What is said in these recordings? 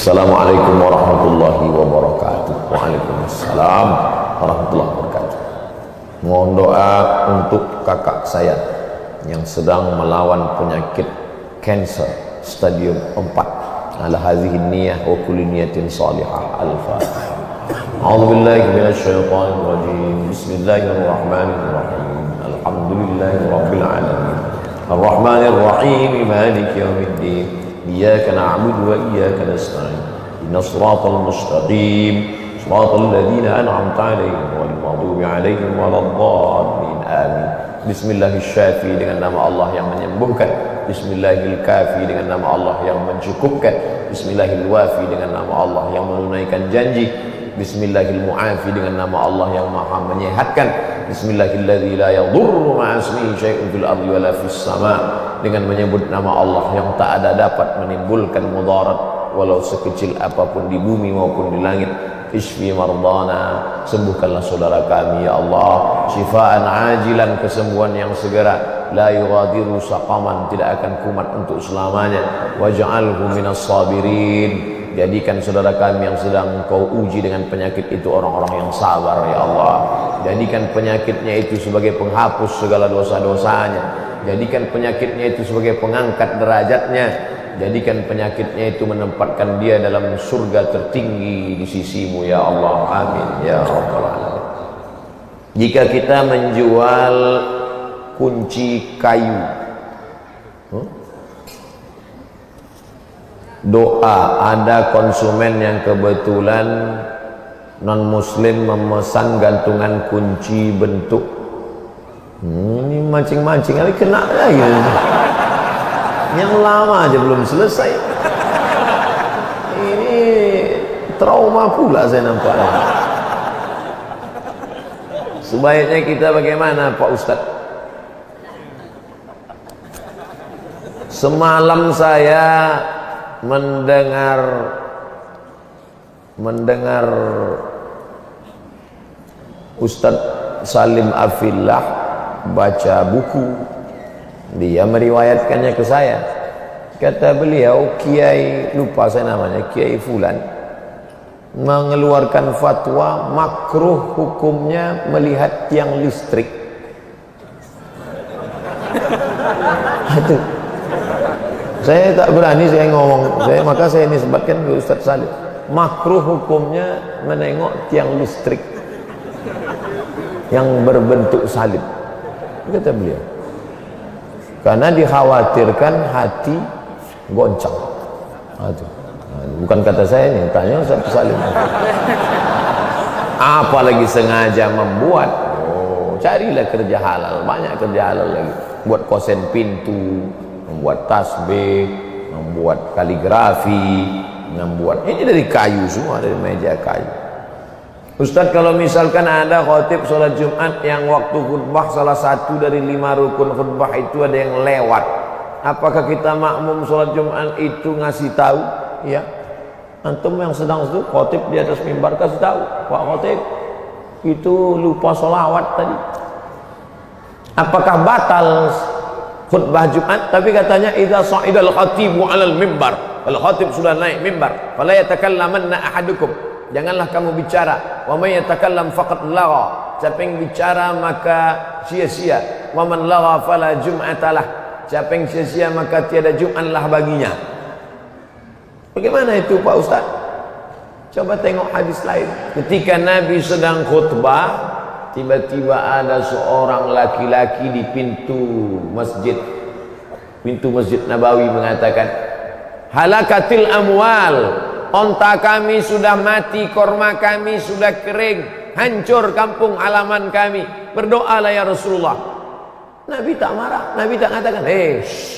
Assalamualaikum warahmatullahi wabarakatuh. Waalaikumsalam warahmatullahi wabarakatuh. Mohon doa untuk kakak saya yang sedang melawan penyakit kanker stadium 4. Ala hadhihi niyyah wa kulli niyatin salihah. Al-Fatihah. A'udzu billahi minasyaitonir rajim. Bismillahirrahmanirrahim. Alhamdulillahirabbil alamin. Ar-Rahmanir Rahim. Maliki yaumiddin. Iyyaka na'budu wa iyyaka nasta'in. Ihdinas siratal mustaqim. Siratal ladzina an'amta 'alaihim ghairil maghdubi 'alaihim waladdallin. Amin. Bismillahirrahmanirrahim, dengan nama Allah yang menyembuhkan. Bismillahirrahmanirrahim, dengan nama Allah yang mencukupkan. Bismillahirrahmanirrahim, dengan nama Allah yang menunaikan janji. Bismillahirrahmanirrahim, dengan nama Allah yang maha menyehatkan. Bismillahirrahmanirrahim, la yadurru ma'asmihi syai'un fil ardi wala fis sama', dengan menyebut nama Allah yang tak ada dapat menimbulkan mudarat walau sekecil apapun di bumi maupun di langit. Isfi mardana, sembuhkanlah saudara kami ya Allah, syifaan ajilan, kesembuhan yang segera. La yughadiru saqaman, tidak akan kumat untuk selamanya. Waj'alhu minas sabirin, jadikan saudara kami yang sedang Kau uji dengan penyakit itu orang-orang yang sabar ya Allah. Jadikan penyakitnya itu sebagai penghapus segala dosa-dosanya. Jadikan penyakitnya itu sebagai pengangkat derajatnya. Jadikan penyakitnya itu menempatkan dia dalam surga tertinggi di sisimu ya Allah. Amin ya Rabbal Alamin. Jika kita menjual kunci kayu, doa, ada konsumen yang kebetulan non muslim memesan gantungan kunci bentuk, ini mancing-mancing kali kena lagi. Yang lama aja belum selesai. Ini trauma pula saya nampak. Sebaiknya kita bagaimana Pak Ustadz? Semalam saya mendengar Ustadz Salim Afillah baca buku. Dia meriwayatkannya ke saya. Kata beliau, Kiai, lupa saya namanya, Kiai Fulan, mengeluarkan fatwa makruh hukumnya melihat tiang listrik. Aduh, saya tak berani saya ngomong, maka saya nisbatkan ke Ustadz Salim. Makruh hukumnya menengok tiang listrik yang berbentuk salib, kata beliau, karena dikhawatirkan hati goncang. Aduh, bukan kata saya ini, tanya Ustaz Salim. Apalagi sengaja membuat, carilah kerja halal, banyak kerja halal lagi. Buat kosen pintu, membuat tasbih, membuat kaligrafi, membuat, ini dari kayu semua, dari meja kayu. Ustadz, kalau misalkan ada khotib sholat Jumat yang waktu khutbah salah satu dari 5 rukun khutbah itu ada yang lewat, apakah kita makmum sholat Jumat itu ngasih tahu? Ya, antum yang sedang itu khotib di atas mimbar kasih tahu, Pak Khotib itu lupa sholawat tadi. Apakah batal khutbah Jumat? Tapi katanya idza sa'idal khatibu 'alal mimbar, kalau khotib sudah naik mimbar, fala yatakallamanna ahadukum, janganlah kamu bicara. Wa may yatakallam faqad lagha, siapa yang bicara maka sia-sia. Wa man lagha fala jum'atalah, siapa yang sia-sia maka tiada Jumatlah baginya. Bagaimana itu Pak Ustaz? Coba tengok hadis lain. Ketika Nabi sedang khutbah, tiba-tiba ada seorang laki-laki di pintu masjid Nabawi mengatakan, halakatil amwal, onta kami sudah mati, korma kami sudah kering, hancur kampung halaman kami, berdoalah ya Rasulullah. Nabi tak marah, Nabi tak katakan,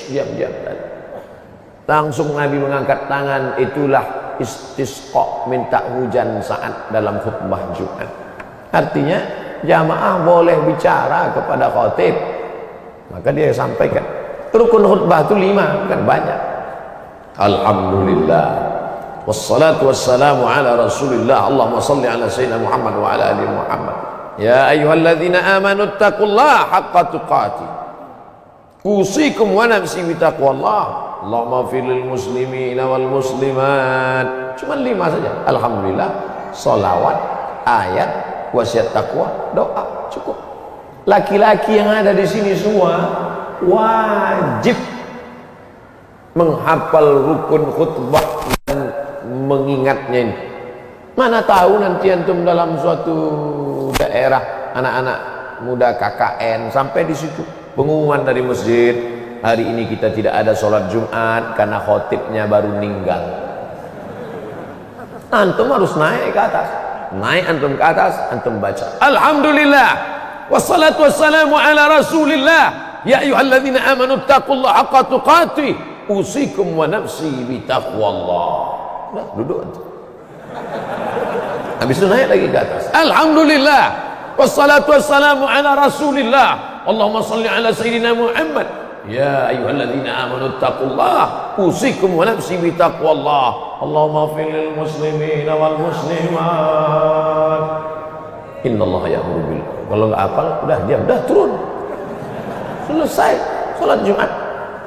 diam-diam. Langsung Nabi mengangkat tangan, itulah istisqa, minta hujan saat dalam khutbah Jumat. Artinya jamaah boleh bicara kepada khotib, maka dia sampaikan. Rukun khutbah itu 5, bukan banyak. Alhamdulillah, wassalatu wassalamu ala rasulillah. Allahumma salli ala sayyidina Muhammad wa ala ali Muhammad. Ya ayyuhalladzina amanu taqullaha haqqa tuqatih. Usikum wa nafsi bitaqwallah. Allahumma firlil muslimina wal muslimat. Cuma 5 saja. Alhamdulillah, solawat, ayat, wasiat takwa, doa, cukup. Laki-laki yang ada di sini semua wajib menghafal rukun khutbah dan mengingatnya ini. Mana tahu nanti antum dalam suatu daerah anak-anak muda KKN sampai di situ pengumuman dari masjid, hari ini kita tidak ada sholat Jumat karena khotibnya baru meninggal. Antum harus naik ke atas. Naik antum ke atas, antum baca alhamdulillah wassalatu wassalamu ala rasulillah ya ayyuhalladzina amanu taqullaha haqqa tuqatih usikum wa nafsi bitaqwallah. Udah, duduk antum. Habis itu naik lagi ke atas. Alhamdulillah wassalatu wassalamu ala rasulillah Allahumma salli ala sayyidina Muhammad ya ayyuhalladzina amanu taqullaha usikum wa nafsi bitaqwallah Allahumma fil muslimina wal muslimat innallaha ya'muru bil. Kalau enggak hafal udah diam, udah turun. Selesai salat Jumat.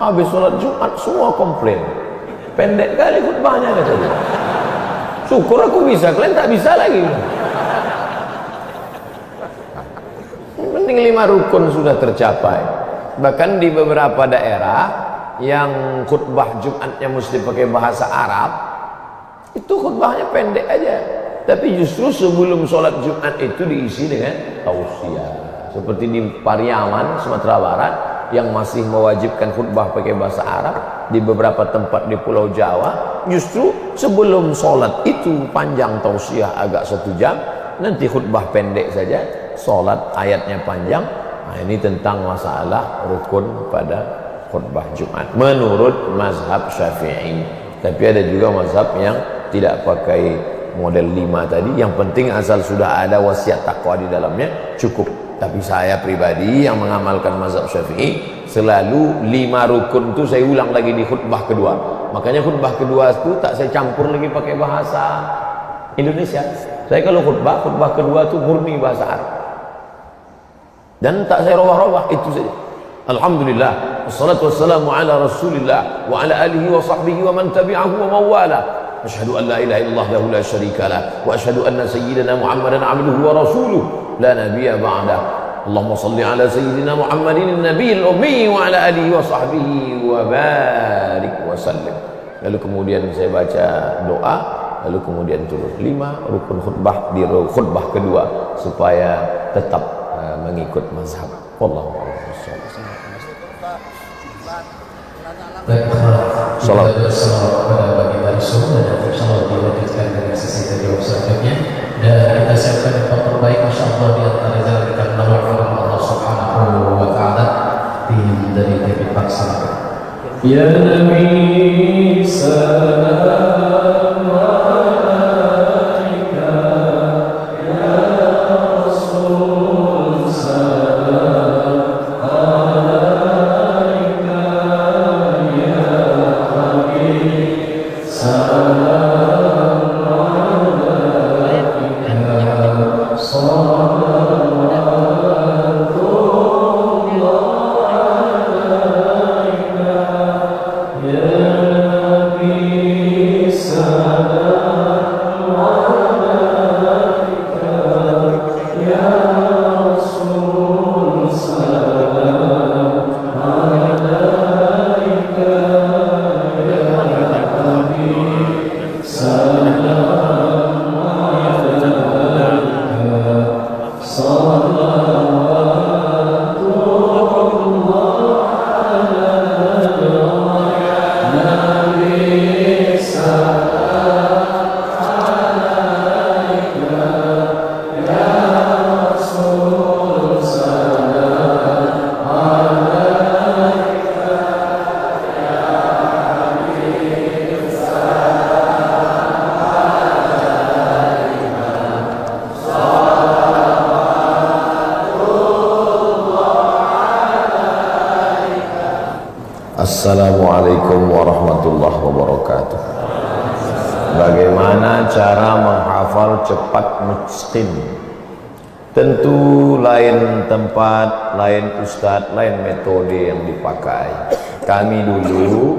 Habis salat Jumat semua komplain. Pendek kali khutbahnya katanya. Syukur aku bisa, kalian tak bisa lagi. Penting 5 rukun sudah tercapai. Bahkan di beberapa daerah yang khutbah Jumatnya mesti pakai bahasa Arab, itu khutbahnya pendek aja. Tapi justru sebelum sholat Jumat itu diisi dengan tausiah. Seperti di Pariaman, Sumatera Barat, yang masih mewajibkan khutbah pakai bahasa Arab. Di beberapa tempat di Pulau Jawa, justru sebelum sholat itu panjang tausiah agak 1 jam, nanti khutbah pendek saja, sholat ayatnya panjang. Nah, ini tentang masalah rukun pada khutbah Jumat menurut mazhab Syafi'i. Tapi ada juga mazhab yang tidak pakai model 5 tadi. Yang penting asal sudah ada wasiat takwa di dalamnya cukup. Tapi saya pribadi yang mengamalkan mazhab Syafi'i, selalu 5 rukun itu saya ulang lagi di khutbah kedua. Makanya khutbah kedua itu tak saya campur lagi pakai bahasa Indonesia. Saya kalau khutbah kedua itu murni bahasa Arab. Dan tak saya robah-robah, itu saja. Alhamdulillah, wassalatu wassalamu ala rasulillah wa ala alihi wa sahbihi wa man tabi'ahu wa mawala. Asyhadu an la ilaha illallah wahdahu la syarika lah wa asyhadu anna sayyidina Muhammadan abduhu wa rasuluh la nabiyya ba'dah. Allahumma salli ala sayyidina Muhammadin nabiyil ummi wa ala alihi wa sahbihi wa barik wa sallim. Lalu kemudian saya baca doa, lalu kemudian turun 5 rukun khutbah di khutbah kedua supaya tetap mengikut mazhab. Wallahu a'lam. Salam kepada baginda Rasul dan insyaallah dilanjutkan dengan sesi tadi selanjutnya. Dan kita siapkan yang terbaik masyaallah di antara zalikan nama Allah Subhanahu wa taala dari David Paksa. Ya Nabi salam alaika ya Rasul salam alaika ya Habib salam alaika salawatullah alaika ya Nabi salam alaika ya Rasul salam alaika ya Habib salam alaika salawatullah ala Nabi salam alaika ya Rasul salam alaika ya Habib salam alaika Assalamualaikum warahmatullahi wabarakatuh. Bagaimana cara menghafal cepat mutqin? Tentu lain tempat, lain ustadz, lain metode yang dipakai. Kami dulu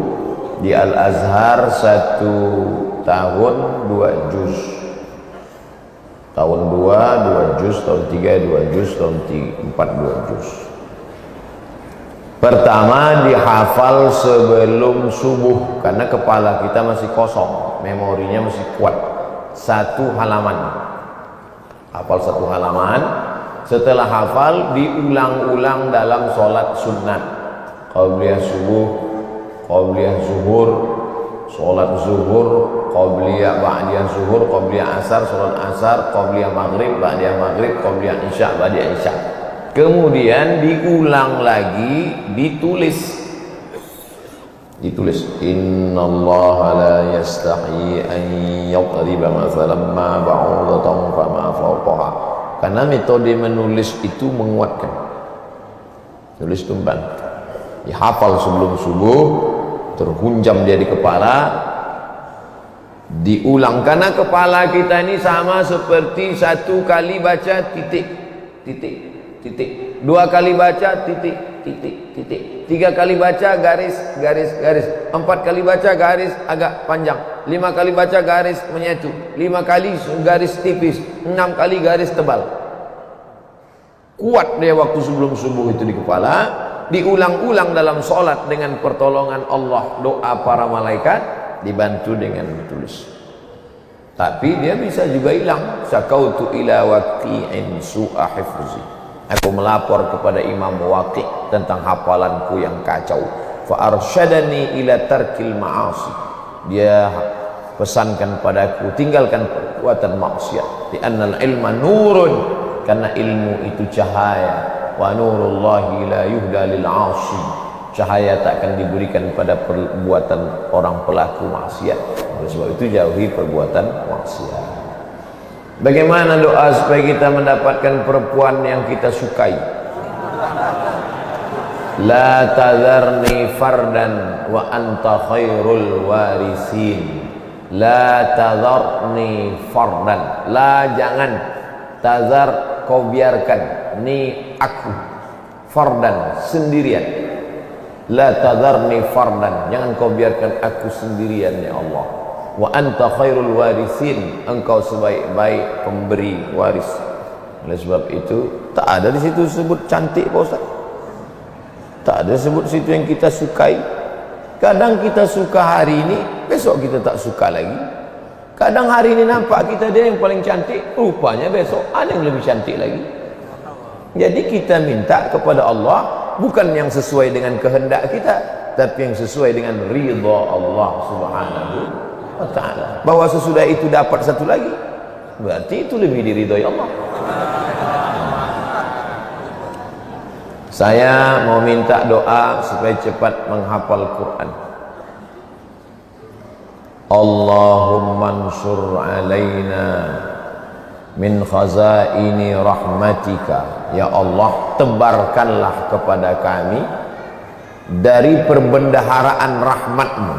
di Al-Azhar 1 tahun 2 juz, tahun 2 juz, tahun 3 2 juz, tahun 4 2 juz. Pertama dihafal sebelum subuh karena kepala kita masih kosong, memorinya masih kuat. 1 halaman, hafal 1 halaman. Setelah hafal diulang-ulang dalam sholat sunat, qabliyah subuh, qabliyah zuhur, sholat zuhur, qabliyah ba'diyah zuhur, qabliyah asar, sholat asar, qabliyah maghrib, ba'diyah maghrib, qabliyah isya, ba'diyah isya. Kemudian diulang lagi, ditulis. Innallaha la yastahi an yadriba mathalan ma ba'udatan fama fawqaha. Karena metode menulis itu menguatkan. Tulis tumbang. Dihafal sebelum subuh, terhunjam dia di kepala, diulang. Karena kepala kita ini sama seperti 1 kali baca titik, titik, titik, 2 kali baca titik, titik, titik, 3 kali baca garis, garis, garis, 4 kali baca garis agak panjang, 5 kali baca garis menyatu, 5 kali garis tipis, 6 kali garis tebal. Kuat dia waktu sebelum subuh itu di kepala. Diulang-ulang dalam sholat dengan pertolongan Allah, doa para malaikat, dibantu dengan tulis. Tapi dia bisa juga hilang. Sakautu ila waqi'in su'a hifzi. Aku melapor kepada Imam Waqi' tentang hafalanku yang kacau. Fa arsyadani ila tarkil ma'asi. Dia pesankan padaku tinggalkan perbuatan maksiat. Di annal ilma nurun, karena ilmu itu cahaya. Wa nurullahi la yuhda lil 'asi. Cahaya tak akan diberikan pada perbuatan orang pelaku maksiat. Oleh sebab itu jauhi perbuatan maksiat. Bagaimana doa supaya kita mendapatkan perempuan yang kita sukai? La tadharni fardan wa anta khairul warisin. La tadharni fardan. La, jangan. Tazar, kau biarkan. Ni, aku. Fardan, sendirian. La tadharni fardan. Jangan kau biarkan aku sendirian ya Allah. Wa anta khairul warisin. Engkau sebaik-baik pemberi waris. Oleh sebab itu tak ada di situ sebut cantik Pak Ustaz. Tak ada sebut situ yang kita sukai. Kadang kita suka hari ini, besok kita tak suka lagi. Kadang hari ini nampak kita dia yang paling cantik, rupanya besok ada yang lebih cantik lagi. Jadi kita minta kepada Allah bukan yang sesuai dengan kehendak kita, tapi yang sesuai dengan ridha Allah Subhanahu wa ta'ala. Bahwa sesudah itu dapat satu lagi, berarti itu lebih diridhai Allah. Saya mau minta doa supaya cepat menghafal Quran. Allahumma ansur alaina min khazaini rahmatika. Ya Allah, tebarkanlah kepada kami dari perbendaharaan rahmatmu.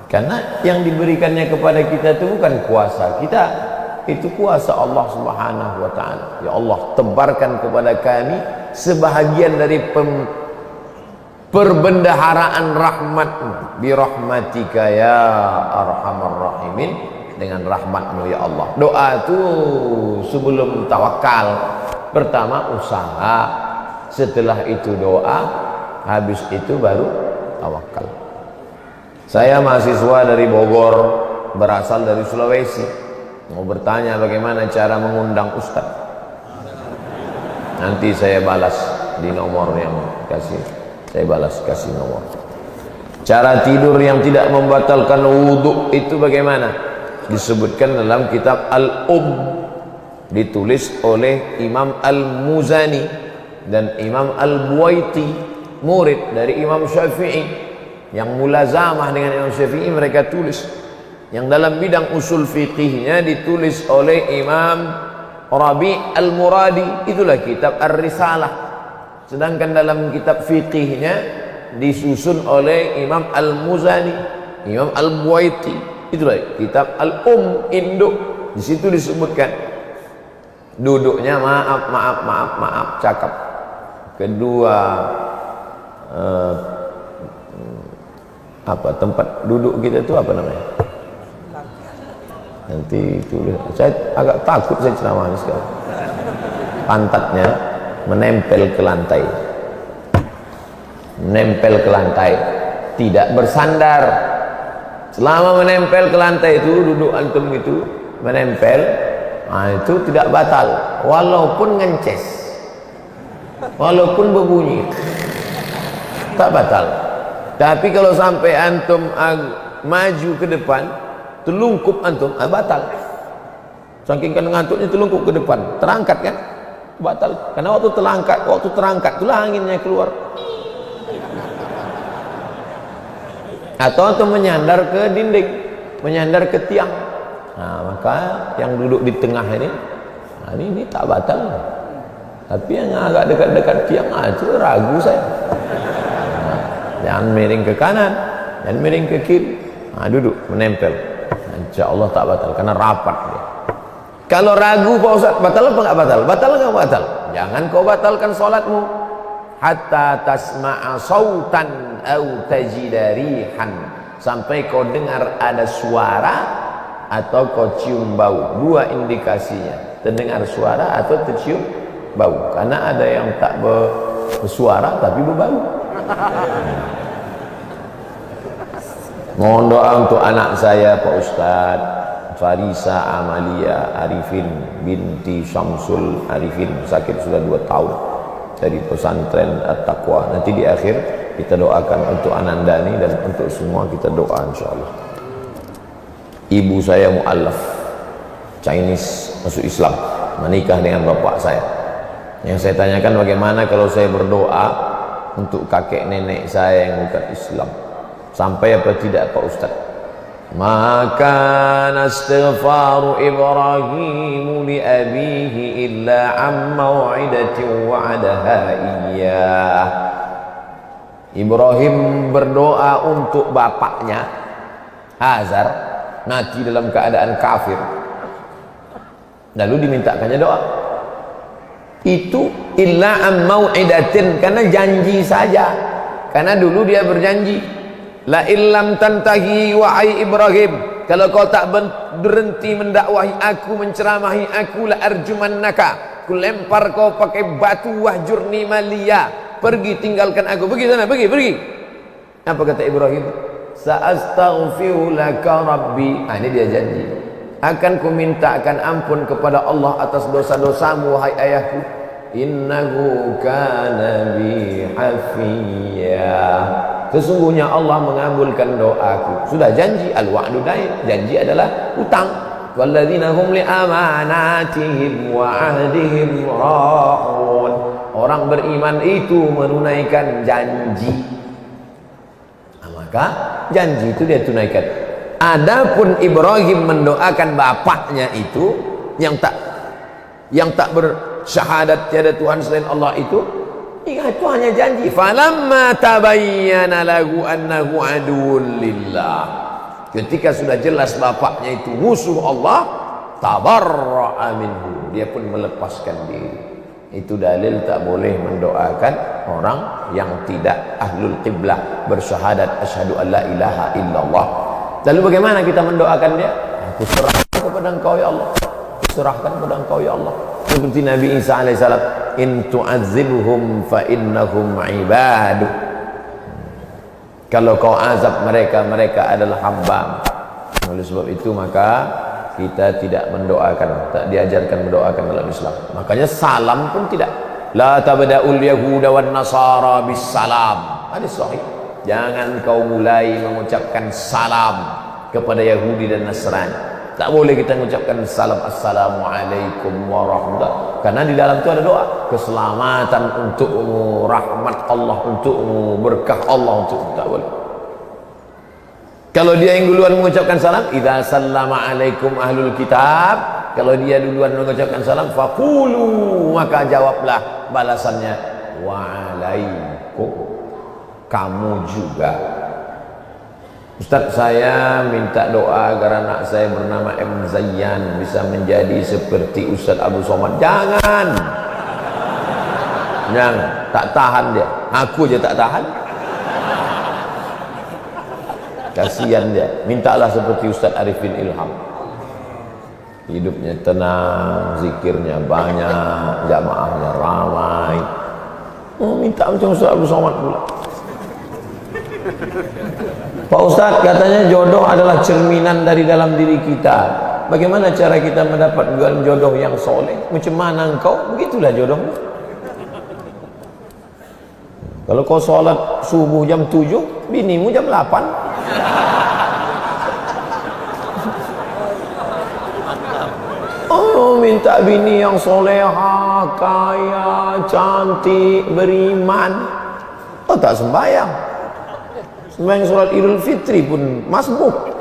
Karena yang diberikannya kepada kita itu bukan kuasa kita, itu kuasa Allah Subhanahu wa ta'ala. Ya Allah, tebarkan kepada kami sebahagian dari perbendaharaan rahmatmu. Birahmatika ya arhamar rahimin. Dengan rahmatmu ya Allah. Doa itu sebelum tawakal, pertama usaha, setelah itu doa, habis itu baru tawakal. Saya mahasiswa dari Bogor, berasal dari Sulawesi, mau bertanya bagaimana cara mengundang Ustaz. Nanti saya balas di nomor yang kasih, saya balas kasih nomor. Cara tidur yang tidak membatalkan wudhu itu bagaimana? Disebutkan dalam kitab ditulis oleh Imam Al-Muzani dan Imam Al-Buwaiti, murid dari Imam Syafi'i yang mulazamah dengan Imam Syafi'i. Mereka tulis yang dalam bidang usul fiqihnya ditulis oleh Imam Rabi' Al-Muradi, itulah kitab Ar-Risalah. Sedangkan dalam kitab fiqihnya disusun oleh Imam Al-Muzani, Imam Al-Buwaiti, itulah kitab induk. Di situ disebutkan duduknya maaf, cakap. Kedua apa tempat duduk kita itu apa namanya? Nanti tulis. Saya agak takut saya ceramah sekarang. Pantatnya menempel ke lantai. Menempel ke lantai, tidak bersandar. Selama menempel ke lantai itu, duduk antum itu menempel, nah itu tidak batal, walaupun ngences, walaupun berbunyi, tak batal. Tapi kalau sampai antum maju ke depan, telungkup antum, batal. Saking kan ngantuknya telungkup ke depan, terangkat kan, batal. Karena waktu terangkat itulah anginnya keluar. Atau menyandar ke dinding, menyandar ke tiang. Nah, maka yang duduk di tengah ini, nah ini tak batal. Tapi yang agak dekat-dekat tiang, itu ragu saya. Nah, jangan miring ke kanan, jangan miring ke kiri. Nah, duduk menempel. Nah, insya Allah tak batal karena rapat dia. Kalau ragu Pak Ustaz, batal apa enggak batal? Batal enggak batal? Jangan kau batalkan salatmu hatta tasma'a sautan au tajida rihan, sampai kau dengar ada suara atau kau cium bau. Dua indikasinya, terdengar suara atau tercium bau. Karena ada yang tak bersuara tapi berbau. Mohon doa untuk anak saya Pak Ustaz, Farisa Amalia Arifin binti Syamsul Arifin, sakit sudah 2 tahun dari pesantren At-Taqwa. Nanti di akhir kita doakan untuk Anandani dan untuk semua kita doa insyaallah. Ibu saya mu'allaf Chinese, masuk Islam, menikah dengan bapak saya. Yang saya tanyakan, bagaimana kalau saya berdoa untuk kakek nenek saya yang bukan Islam, sampai apa tidak Pak Ustaz? Maka nastighfaru Ibrahim li abihi illa am mau'idatin wa'adaha iyyah. Ibrahim berdoa untuk bapaknya Azar, mati dalam keadaan kafir, lalu dimintakannya doa itu illa am mau'idatin, karena janji saja. Karena dulu dia berjanji, la illam tantahi wahai Ibrahim, kalau kau tak berhenti mendakwahi aku, menceramahi aku, la arjumannaka, ku lempar kau pakai batu, wahjurni maliya, pergi tinggalkan aku, pergi sana, pergi. Apa kata Ibrahim? Sa'astaghfiru laka rabbi. Ini dia janji, akan ku mintakan ampun kepada Allah atas dosa-dosamu wahai ayahku, innahu kana bi hafiya, sesungguhnya Allah mengabulkan doaku. Sudah janji, al-wa'du dain, janji adalah utang. Walladzina hum li amanatihim wa ahdihim ra'un, orang beriman itu menunaikan janji. Nah, maka janji itu dia tunaikan. Adapun Ibrahim mendoakan bapaknya itu yang tak bersyahadat tiada Tuhan selain Allah itu hanya janji. Falamma tabayyana lahu annahu aduwwun lillah, ketika sudah jelas bapaknya itu musuh Allah, tabarra'a minhu, dia pun melepaskan diri. Itu dalil tak boleh mendoakan orang yang tidak ahlul qiblah, bersyahadat asyhadu an la ilaha illallah. Lalu bagaimana kita mendoakan dia? Aku serahkan kepada Engkau ya Allah, serahkan kepada Engkau ya Allah. Seperti Nabi Isa alaihissalam, in tu'adzibhum fa innahum ibadu, kalau kau azab mereka, mereka adalah hamba. Oleh sebab itu maka kita tidak mendoakan, tak diajarkan mendoakan dalam Islam. Makanya salam pun tidak. La tabda'ul yahuda wan nasara bis salam. Hadis sahih. Jangan kau mulai mengucapkan salam kepada Yahudi dan Nasrani. Tak boleh kita mengucapkan salam, assalamualaikum warahmatullahi, karena di dalam itu ada doa keselamatan untukmu, rahmat Allah untukmu, berkah Allah untukmu. Tak boleh. Kalau dia yang duluan mengucapkan salam, idza sallama alaikum ahlul kitab, kalau dia duluan mengucapkan salam, faqulu, maka jawablah balasannya wa alaikum, kamu juga. Ustaz, saya minta doa agar anak saya bernama M. Zayyan bisa menjadi seperti Ustaz Abu Somad. Jangan, tak tahan dia. Aku aja tak tahan. Kasihan dia. Mintalah seperti Ustaz Arifin Ilham. Hidupnya tenang, zikirnya banyak, jamaahnya ramai. Minta macam Ustaz Abdul Somad pula. Pak Ustaz, katanya jodoh adalah cerminan dari dalam diri kita. Bagaimana cara kita mendapat jodoh yang soleh? Macam mana engkau? Begitulah jodohmu. Kalau kau sholat subuh jam 7, binimu jam 8. Oh, minta bini yang soleha, kaya, cantik, beriman. Oh, tak sembahyang. Sembahyang sholat Idul Fitri pun masbuk.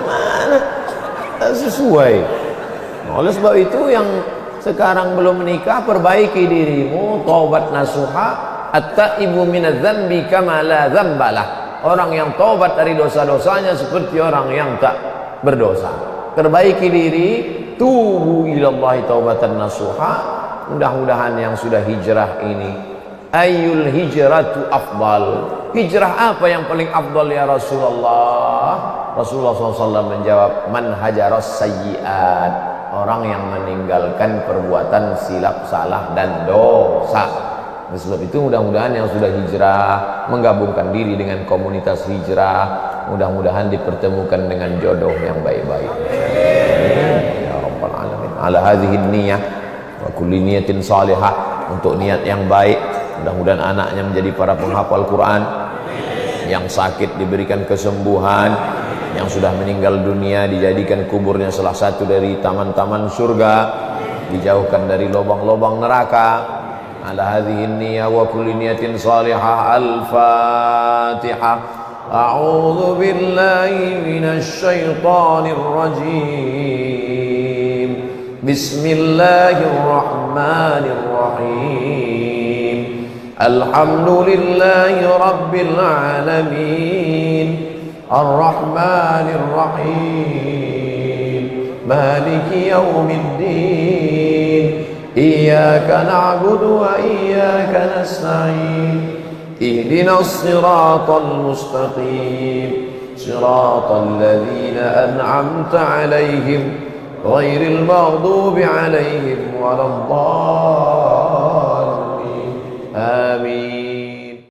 Mana? Tak sesuai. Oleh sebab itu yang sekarang belum menikah, perbaiki dirimu, taubat nasuha, at-taibu minadz-dzambi kama la dzambalah. Orang yang taubat dari dosa-dosanya seperti orang yang tak berdosa. Perbaiki diri, tubu ilallahi taubatan nasuha. Mudah-mudahan yang sudah hijrah ini, ayyul hijratu afdal, hijrah apa yang paling afdal ya Rasulullah? Rasulullah SAW menjawab, man hajaras sayyiat, orang yang meninggalkan perbuatan silap, salah dan dosa. Oleh sebab itu mudah-mudahan yang sudah hijrah menggabungkan diri dengan komunitas hijrah, mudah-mudahan dipertemukan dengan jodoh yang baik-baik. Ya Rabbal Alamin. Ala hadhihi niyah wa kulli niyatin salihah, untuk niat yang baik, mudah-mudahan anaknya menjadi para penghafal Quran, yang sakit diberikan kesembuhan, yang sudah meninggal dunia dijadikan kuburnya salah satu dari taman-taman surga, dijauhkan dari lubang-lubang neraka. Ala hadhihi niyyah wa kulli niyatin salihah. Al-Fatihah. A'udzu billahi minasy syaithanir rajim. Bismillahirrahmanirrahim. Alhamdulillahi rabbil alamin. Ar-Rahmanir Rahim. Maliki yaumiddin. Iyyaka na'budu wa iyyaka nasta'in. Ihdinas siratal mustaqim. Siratal ladzina an'amta 'alaihim ghairil maghdubi 'alaihim waladdallin. Amin.